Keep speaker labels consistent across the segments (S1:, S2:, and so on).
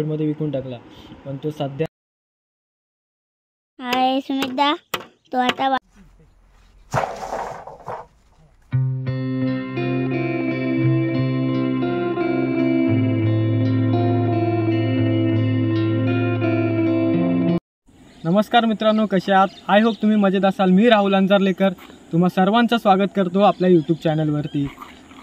S1: मध्ये विकून टाकला, पण तो सध्या
S2: हाय सुमितदा, तो आता
S1: नमस्कार मित्रांनो, कसे आहात? आय होप तुम्ही मजेत असाल. मी राहुल अंजारलेकर तुम्हा सर्वांचं स्वागत करतो आपल्या यूट्यूब चॅनलवरती.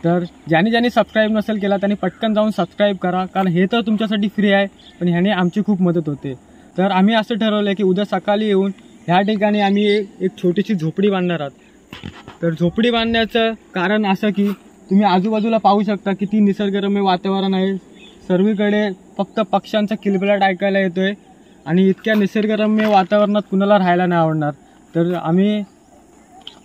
S1: तर ज्यांनी सबस्क्राईब नसेल केला त्यांनी पटकन जाऊन सबस्क्राईब करा, कारण हे तर तुमच्यासाठी फ्री आहे, पण ह्याने आमची खूप मदत होते. तर आम्ही असं ठरवलं आहे की उद्या सकाळी येऊन ह्या ठिकाणी आम्ही एक छोटीशी झोपडी बांधणार आहोत. तर झोपडी बांधण्याचं कारण असं की तुम्ही आजूबाजूला पाहू शकता किती निसर्गरम्य वातावरण आहे. सर्वीकडे फक्त पक्ष्यांचा किलबिलाट ऐकायला येतोय आणि इतक्या निसर्गरम्य वातावरणात कुणाला राहायला नाही आवडणार. तर आम्ही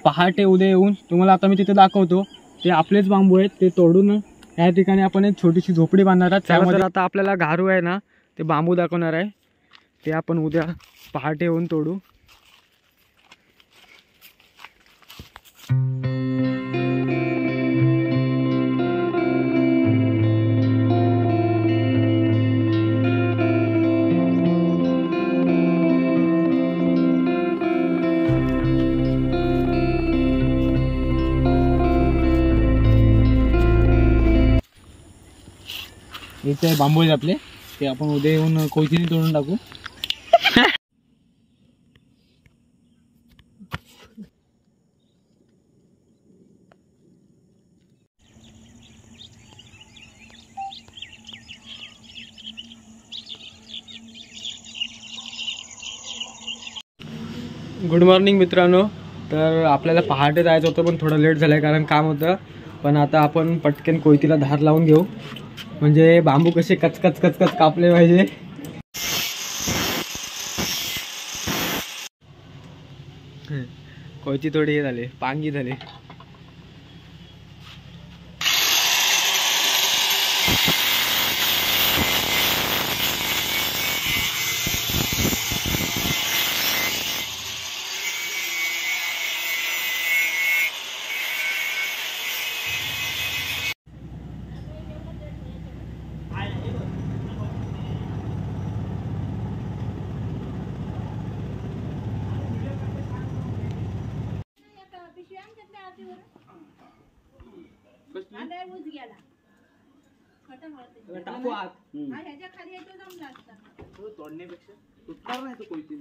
S1: पहाटे उद्या येऊन तुम्हाला आता मी तिथे दाखवतो. ते आपलेच बांबू आहेत, ते तोडून या ठिकाणी आपण एक छोटीशी झोपडी बांधणार आहोत. त्यामध्ये आता आपल्याला घारू आहे ना, ते बांबू दाखवणार आहे, ते आपण उद्या पहाटे येऊन तोडू. इथे बांबू आहेत आपले, ते आपण उद्या येऊन कोयतीने तोडून टाकू. गुड मॉर्निंग मित्रांनो. तर आपल्याला पहाटे जायचं होतं, पण थोडं लेट झालं आहे कारण काम होतं. पण आता आपण पटकन कोयतीला धार लावून घेऊ, म्हणजे बांबू कसे कचकच कचकच कापले पाहिजे. कोयती थोडी हे झाले, पांगी झाले. टाकू आत. तोडण्यापेक्षा तुटणार नाही तो कोयती.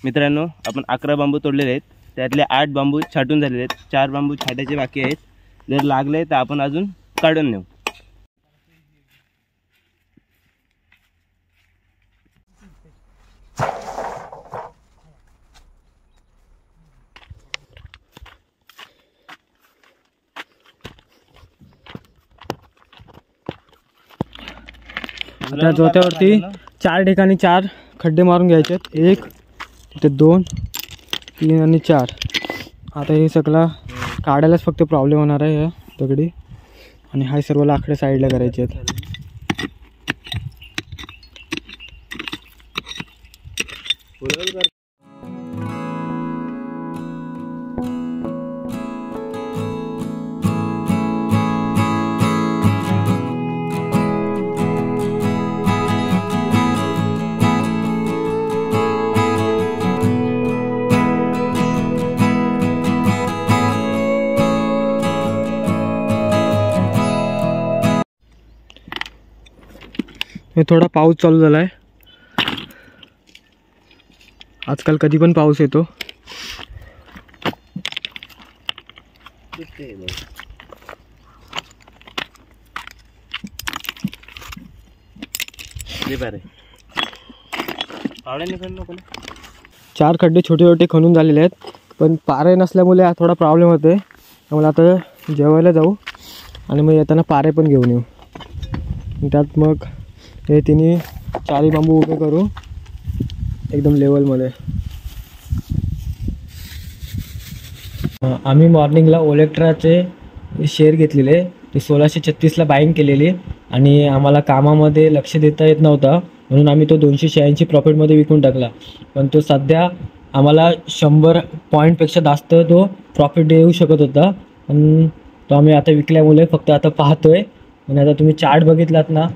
S3: मित्रांनो, आपण 11 बांबू तोडलेले आहेत. त्यातले 8 बांबू छाटून झालेले आहेत, 4 बांबू छाटायचे बाकी आहेत. जर लागले तर आपण अजून काढून नेऊ.
S1: त्या जोत्यावरती 4 ठिकाणी 4 खड्डे मारून घ्यायचे आहेत. 1 तिथे 2 3 आणि 4. आता हे सगळं काढायलाच फक्त प्रॉब्लेम होणार आहे या दगडी. आणि हा सर्व लाकडे साईडला करायचे आहेत. हे थोडा पाऊस चालू झाला आहे. आजकाल कधी पण पाऊस येतो. चार खड्डे छोटे छोटे खणून झालेले आहेत, पण पारे नसल्यामुळे हा थोडा प्रॉब्लेम होतोय. त्यामुळे आता जेवायला जाऊ आणि मग येताना पारे पण घेऊन येऊ. त्यात मग हे तिन्ही 4 बांबू उभे करू एकदम लेवलमध्ये. आम्ही मॉर्निंगला ओलेक्ट्राचे शेअर घेतलेले, ते 1636ला बाईंग केलेली आणि आम्हाला कामामध्ये लक्ष देता येत नव्हता म्हणून आम्ही तो 286 प्रॉफिटमध्ये विकून टाकला. पण तो सध्या आम्हाला 100 पॉईंटपेक्षा जास्त तो प्रॉफिट देऊ शकत होता, पण तो आम्ही आता विकल्यामुळे फक्त आता पाहतोय. आणि आता तुम्ही चार्ट बघितलात ना,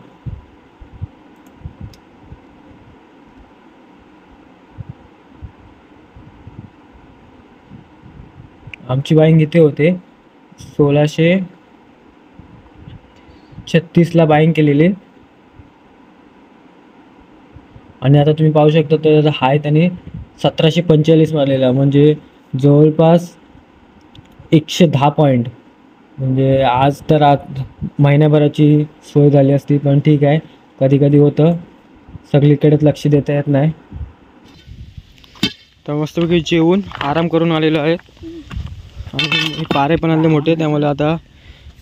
S1: आमची बाईंग इथे होते 1636ला बाईंग केलेली आणि आता तुम्ही पाहू शकता तर हाय त्याने 1745 मारलेला, म्हणजे जवळपास 110 पॉईंट. म्हणजे आज तर महिन्याभराची सोय झाली असती, पण ठीक आहे, कधी कधी होतं, सगळीकडेच लक्ष देता येत नाही. तर मस्तपैकी जेवून आराम करून आलेलो आहे आणि पारे पण आणले मोठे, त्यामुळे आता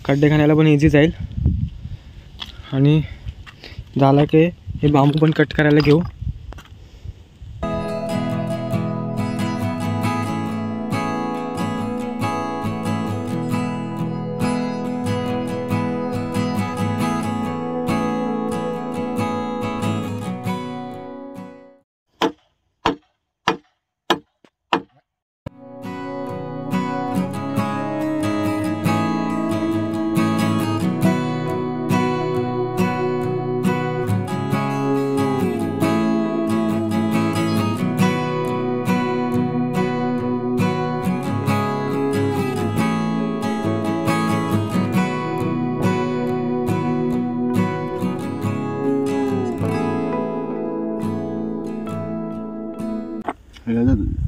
S1: खड्डे खाण्याला पण इझी जाईल. आणि झाला की हे बांबू पण कट करायला घेऊ.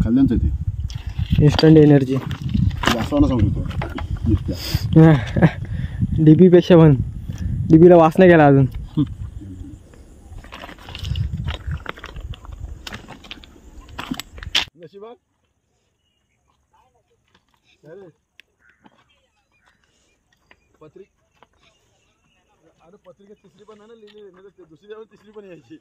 S4: खाल्ल्यांचं ते
S1: इन्स्टंट एनर्जी
S4: वासवाना सांगतो.
S1: डीबीपेक्षा पण डीबीला वास नाही गेला अजून.
S4: नशिबात पत्रिका तिसरी पण आहे ना लिहिली, दुसरी जाऊन तिसरी पण यायची.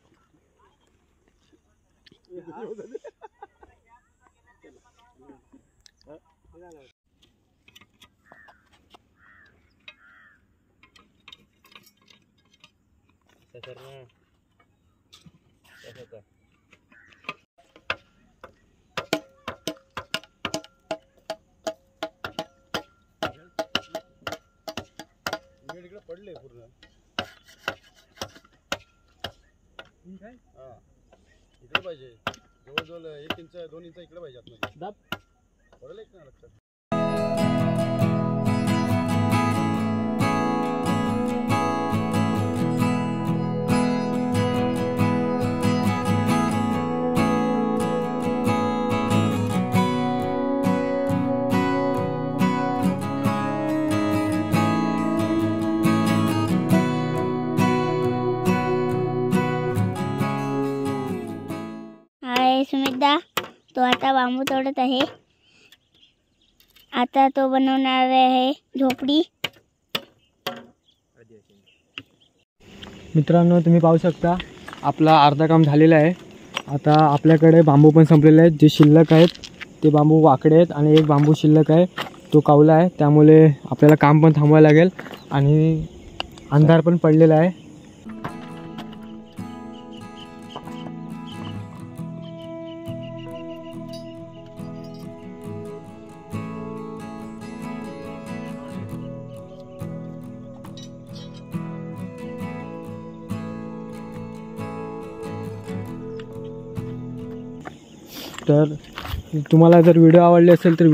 S4: इकडे पडले पूर्ण. हा इकडे पाहिजे, जवळजवळ 1 इंच 2 इंच इकडे पाहिजे आतमध्ये. दाब पडले ना लक्षात.
S2: सुमितदा तो आता बांबू तोडत आहे. आता तो बनवणार आहे झोपडी.
S1: मित्रांनो तुम्ही पाहू शकता आपला अर्धा काम झालेलं आहे. आता आपल्याकडे बांबू पण संपलेले आहेत. जे शिल्लक आहेत ते बांबू वाकडे आहेत आणि एक बांबू शिल्लक आहे तो कावला आहे. त्यामुळे आपल्याला काम पण थांबवायला लागेल आणि अंधार पण पडलेला आहे. तर तुम्हाला जर व्हिडिओ आवडले असेल तर